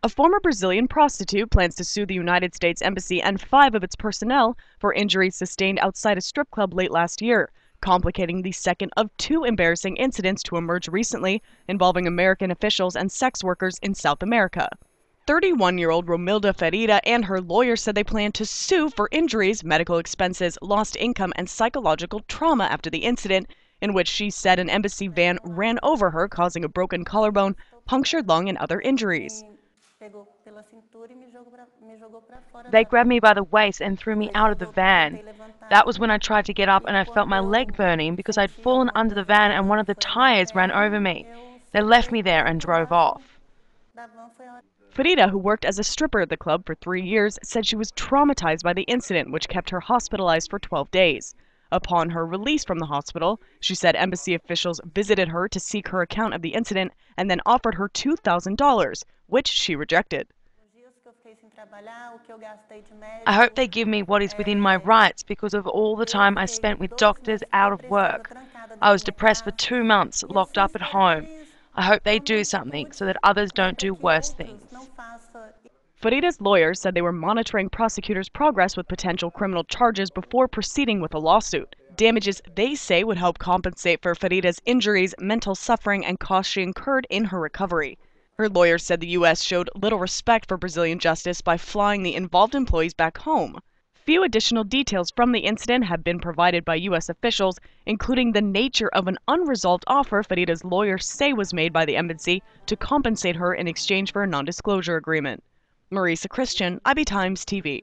A former Brazilian prostitute plans to sue the United States Embassy and 5 of its personnel for injuries sustained outside a strip club late last year, complicating the second of 2 embarrassing incidents to emerge recently involving American officials and sex workers in South America. 31-year-old Romilda Aparecida and her lawyer said they plan to sue for injuries, medical expenses, lost income, and psychological trauma after the incident, in which she said an embassy van ran over her, causing a broken collarbone, punctured lung, and other injuries. They grabbed me by the waist and threw me out of the van. That was when I tried to get up and I felt my leg burning because I'd fallen under the van and one of the tires ran over me. They left me there and drove off. Farida, who worked as a stripper at the club for 3 years, said she was traumatized by the incident, which kept her hospitalized for 12 days. Upon her release from the hospital, she said embassy officials visited her to seek her account of the incident and then offered her $2,000, which she rejected. I hope they give me what is within my rights because of all the time I spent with doctors out of work. I was depressed for 2 months, locked up at home. I hope they do something so that others don't do worse things. Farida's lawyers said they were monitoring prosecutors' progress with potential criminal charges before proceeding with a lawsuit. Damages they say would help compensate for Farida's injuries, mental suffering, and costs she incurred in her recovery. Her lawyers said the U.S. showed little respect for Brazilian justice by flying the involved employees back home. Few additional details from the incident have been provided by U.S. officials, including the nature of an unresolved offer Farida's lawyers say was made by the embassy to compensate her in exchange for a non-disclosure agreement. Marisa Christian, IB Times TV.